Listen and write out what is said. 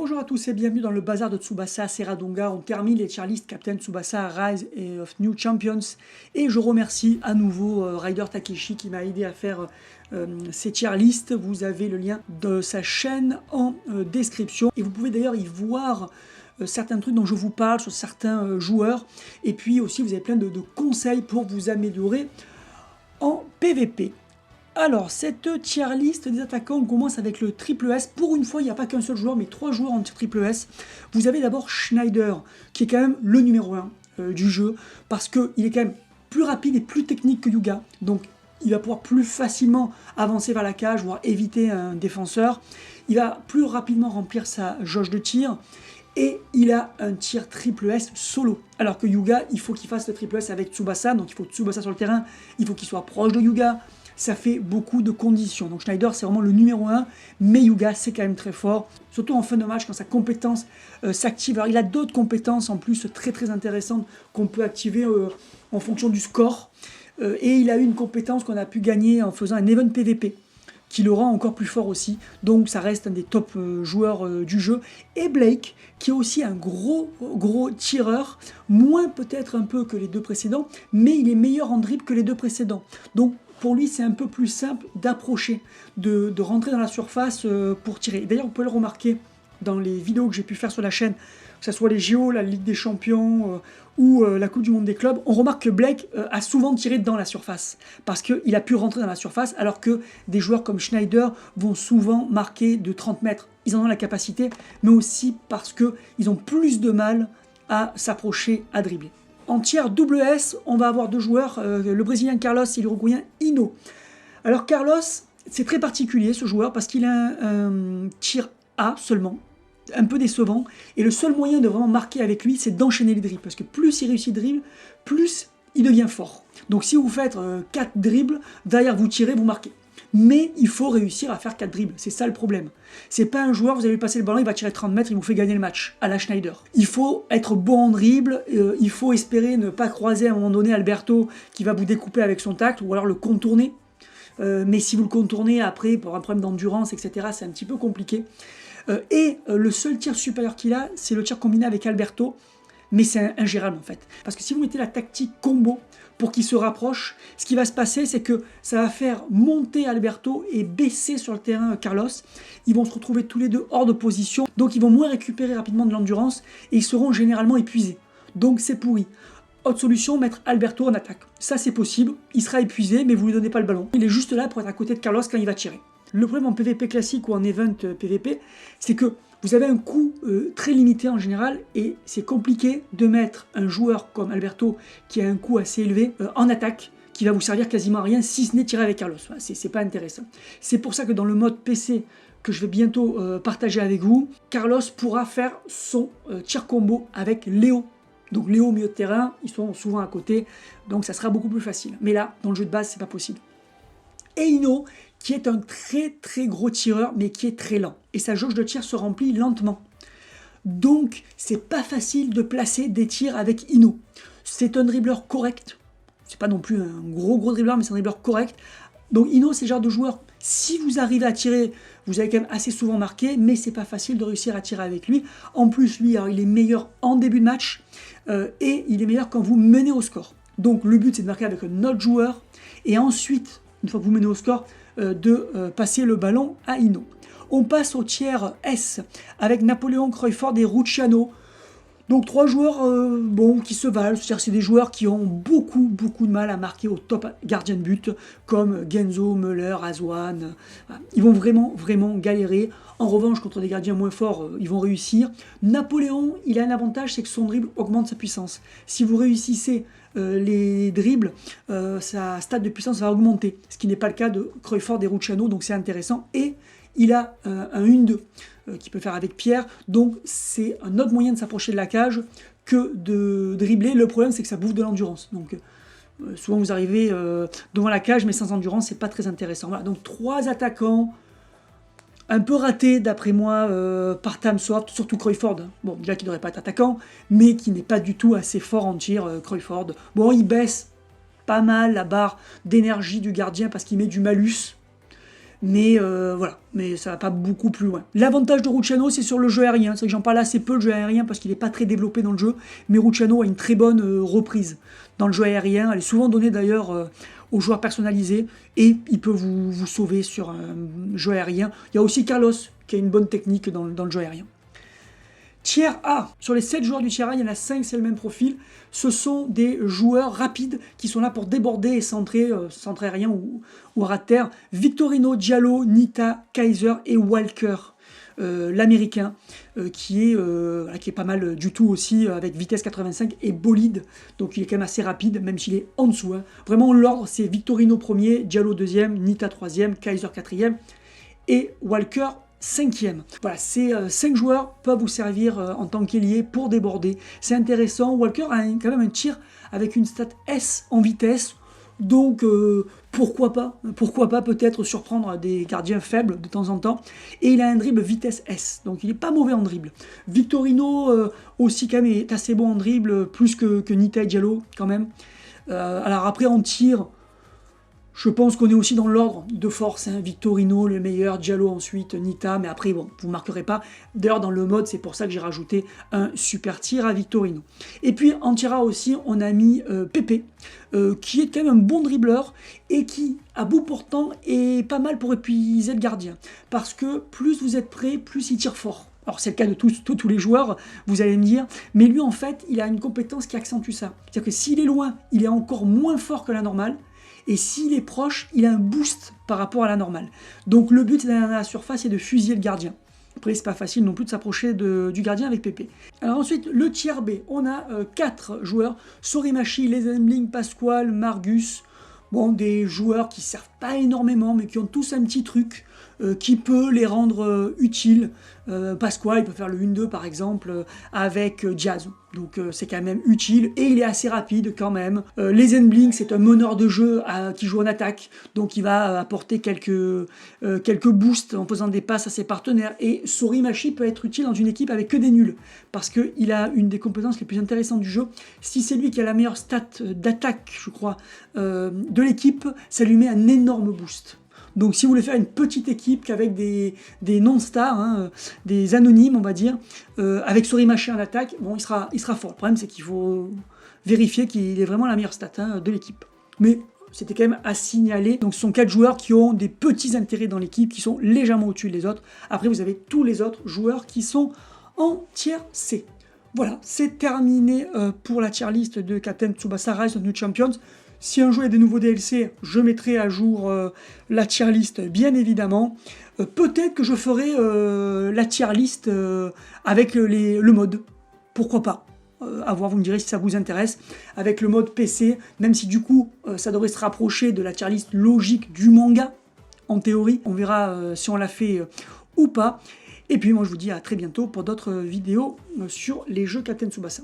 Bonjour à tous et bienvenue dans le bazar de Tsubasa Serradonga. On termine les tier list Captain Tsubasa Rise et of New Champions. Et je remercie à nouveau Ryder Takeshi qui m'a aidé à faire ces tier list. Vous avez le lien de sa chaîne en description. Et vous pouvez d'ailleurs y voir certains trucs dont je vous parle sur certains joueurs. Et puis aussi vous avez plein de conseils pour vous améliorer en PVP. Alors, cette tier list des attaquants, on commence avec le triple S. Pour une fois, il n'y a pas qu'un seul joueur, mais 3 joueurs en triple S. Vous avez d'abord Schneider, qui est quand même le numéro 1 du jeu, parce qu'il est quand même plus rapide et plus technique que Yuga. Donc, il va pouvoir plus facilement avancer vers la cage, voire éviter un défenseur. Il va plus rapidement remplir sa jauge de tir. Et il a un tir triple S solo. Alors que Yuga, il faut qu'il fasse le triple S avec Tsubasa. Donc, il faut Tsubasa sur le terrain, il faut qu'il soit proche de Yuga. Ça fait beaucoup de conditions. Donc Schneider, c'est vraiment le numéro 1, mais Yuga, c'est quand même très fort. Surtout en fin de match, quand sa compétence s'active. Alors il a d'autres compétences en plus très intéressantes qu'on peut activer en fonction du score. Et il a eu une compétence qu'on a pu gagner en faisant un event PVP, qui le rend encore plus fort aussi. Donc ça reste un des top joueurs du jeu. Et Blake, qui est aussi un gros tireur, moins peut-être un peu que les deux précédents, mais il est meilleur en dribble que les deux précédents. Donc pour lui, c'est un peu plus simple d'approcher, de rentrer dans la surface pour tirer. D'ailleurs, vous pouvez le remarquer dans les vidéos que j'ai pu faire sur la chaîne, que ce soit les JO, la Ligue des Champions ou la Coupe du Monde des clubs, on remarque que Blake a souvent tiré dans la surface, parce qu'il a pu rentrer dans la surface, alors que des joueurs comme Schneider vont souvent marquer de 30 mètres. Ils en ont la capacité, mais aussi parce qu'ils ont plus de mal à s'approcher, à dribbler. En tiers double S, on va avoir deux joueurs, le Brésilien Carlos et l'Uruguayen Hino. Alors Carlos, c'est très particulier ce joueur parce qu'il a un tir A seulement, un peu décevant. Et le seul moyen de vraiment marquer avec lui, c'est d'enchaîner les dribbles. Parce que plus il réussit le dribble, plus il devient fort. Donc si vous faites 4 dribbles, derrière vous tirez, vous marquez. Mais il faut réussir à faire 4 dribbles, c'est ça le problème. C'est pas un joueur, vous allez lui passer le ballon, il va tirer 30 mètres, il vous fait gagner le match, à la Schneider. Il faut être bon en dribble, il faut espérer ne pas croiser à un moment donné Alberto qui va vous découper avec son tacle, ou alors le contourner. Mais si vous le contournez après, pour un problème d'endurance, etc., c'est un petit peu compliqué. Le seul tir supérieur qu'il a, c'est le tir combiné avec Alberto, mais c'est ingérable en fait. Parce que si vous mettez la tactique combo pour qu'il se rapproche, ce qui va se passer, c'est que ça va faire monter Alberto et baisser sur le terrain Carlos. Ils vont se retrouver tous les deux hors de position, donc ils vont moins récupérer rapidement de l'endurance et ils seront généralement épuisés. Donc c'est pourri. Autre solution, mettre Alberto en attaque. Ça c'est possible, il sera épuisé, mais vous ne lui donnez pas le ballon. Il est juste là pour être à côté de Carlos quand il va tirer. Le problème en PVP classique ou en event PVP, c'est que vous avez un coût très limité en général et c'est compliqué de mettre un joueur comme Alberto qui a un coût assez élevé en attaque, qui va vous servir quasiment à rien si ce n'est tirer avec Carlos. C'est pas intéressant. C'est pour ça que dans le mode PC que je vais bientôt partager avec vous, Carlos pourra faire son tir combo avec Léo. Donc Léo au milieu de terrain, ils sont souvent à côté, donc ça sera beaucoup plus facile. Mais là, dans le jeu de base, c'est pas possible. Et Hino, qui est un très gros tireur, mais qui est très lent. Et sa jauge de tir se remplit lentement. Donc, c'est pas facile de placer des tirs avec Hino. C'est un dribbleur correct. C'est pas non plus un gros dribbleur, mais c'est un dribbleur correct. Donc Hino, c'est le genre de joueur, si vous arrivez à tirer, vous allez quand même assez souvent marquer, mais c'est pas facile de réussir à tirer avec lui. En plus, lui, alors, il est meilleur en début de match, et il est meilleur quand vous menez au score. Donc le but, c'est de marquer avec un autre joueur, et ensuite, une fois que vous menez au score, de passer le ballon à Hino. On passe au tiers S avec Napoléon, Cruyfford et Rucciano. Donc 3 joueurs qui se valent, c'est-à-dire c'est des joueurs qui ont beaucoup de mal à marquer au top gardien de but, comme Genzo, Müller, Azwan. Ils vont vraiment galérer. En revanche, contre des gardiens moins forts, ils vont réussir. Napoléon, il a un avantage, c'est que son dribble augmente sa puissance. Si vous réussissez les dribbles, sa stade de puissance va augmenter, ce qui n'est pas le cas de Cruyfford et Rucciano, donc c'est intéressant. Et il a un 1-2 qu'il peut faire avec Pierre, donc c'est un autre moyen de s'approcher de la cage que de dribbler. Le problème, c'est que ça bouffe de l'endurance. Donc souvent vous arrivez devant la cage, mais sans endurance, c'est pas très intéressant. Voilà, donc 3 attaquants un peu ratés d'après moi par Tamsoft, surtout Cruyfford. Bon, déjà qu'il ne devrait pas être attaquant, mais qui n'est pas du tout assez fort en tir, Cruyfford. Bon, il baisse pas mal la barre d'énergie du gardien parce qu'il met du malus. mais voilà, mais ça va pas beaucoup plus loin. L'avantage de Rucciano, c'est sur le jeu aérien. C'est que j'en parle assez peu, le jeu aérien, parce qu'il n'est pas très développé dans le jeu, mais Rucciano a une très bonne reprise dans le jeu aérien. Elle est souvent donnée d'ailleurs aux joueurs personnalisés, et il peut vous sauver sur un jeu aérien. Il y a aussi Carlos, qui a une bonne technique dans le jeu aérien. Tiers A. Sur les 7 joueurs du tiers A, il y en a 5, c'est le même profil. Ce sont des joueurs rapides qui sont là pour déborder et centrer aérien ou ras de terre. Victorino, Diallo, Nita, Kaiser et Walker, l'américain, qui est pas mal du tout aussi, avec vitesse 85 et bolide. Donc il est quand même assez rapide, même s'il est en dessous. Hein. Vraiment, l'ordre, c'est Victorino premier, Diallo deuxième, Nita troisième, Kaiser quatrième et Walker 5e. Voilà, ces 5 joueurs peuvent vous servir en tant qu'ailier pour déborder. C'est intéressant. Walker a quand même un tir avec une stat S en vitesse. Donc pourquoi pas peut-être surprendre des gardiens faibles de temps en temps. Et il a un dribble vitesse S, donc il n'est pas mauvais en dribble. Victorino aussi quand même est assez bon en dribble, plus que Nita et Diallo quand même. Alors après en tir, je pense qu'on est aussi dans l'ordre de force, hein. Victorino le meilleur, Diallo ensuite, Nita, mais après bon, vous ne marquerez pas. D'ailleurs dans le mode, c'est pour ça que j'ai rajouté un super tir à Victorino. Et puis en tir A aussi, on a mis Pepe, qui est quand même un bon dribbleur et qui, à bout portant, est pas mal pour épuiser le gardien. Parce que plus vous êtes prêt, plus il tire fort. Alors c'est le cas de tous les joueurs, vous allez me dire, mais lui en fait, il a une compétence qui accentue ça. C'est-à-dire que s'il est loin, il est encore moins fort que la normale. Et s'il est proche, il a un boost par rapport à la normale. Donc le but d'aller à la surface est de fusiller le gardien. Après, c'est pas facile non plus de s'approcher du gardien avec Pepe. Alors ensuite, le tiers B, on a 4 joueurs. Sorimachi, Lesenbling, Pasquale, Margus. Bon, des joueurs qui servent pas énormément, mais qui ont tous un petit truc qui peut les rendre utiles. Pasquale, il peut faire le 1-2 par exemple avec Diaz. Donc c'est quand même utile et il est assez rapide quand même. Lesenbling, c'est un meneur de jeu qui joue en attaque, donc il va apporter quelques boosts en faisant des passes à ses partenaires. Et Sorimachi peut être utile dans une équipe avec que des nuls, parce qu'il a une des compétences les plus intéressantes du jeu. Si c'est lui qui a la meilleure stat d'attaque, je crois, de l'équipe, ça lui met un énorme boost. Donc si vous voulez faire une petite équipe qu'avec des non-stars, hein, des anonymes on va dire, avec Sorimachi en attaque, bon il sera fort. Le problème c'est qu'il faut vérifier qu'il est vraiment la meilleure stat de l'équipe. Mais c'était quand même à signaler. Donc ce sont 4 joueurs qui ont des petits intérêts dans l'équipe, qui sont légèrement au-dessus des autres. Après vous avez tous les autres joueurs qui sont en tiers C. Voilà, c'est terminé pour la tier list de Captain Tsubasa Rise of New Champions. Si un jour il y a des nouveaux DLC, je mettrai à jour la tier list, bien évidemment. Peut-être que je ferai la tier list avec le mode. Pourquoi pas, à voir, vous me direz si ça vous intéresse. Avec le mode PC, même si du coup, ça devrait se rapprocher de la tier list logique du manga, en théorie. On verra si on l'a fait ou pas. Et puis moi, je vous dis à très bientôt pour d'autres vidéos sur les jeux Captain Tsubasa.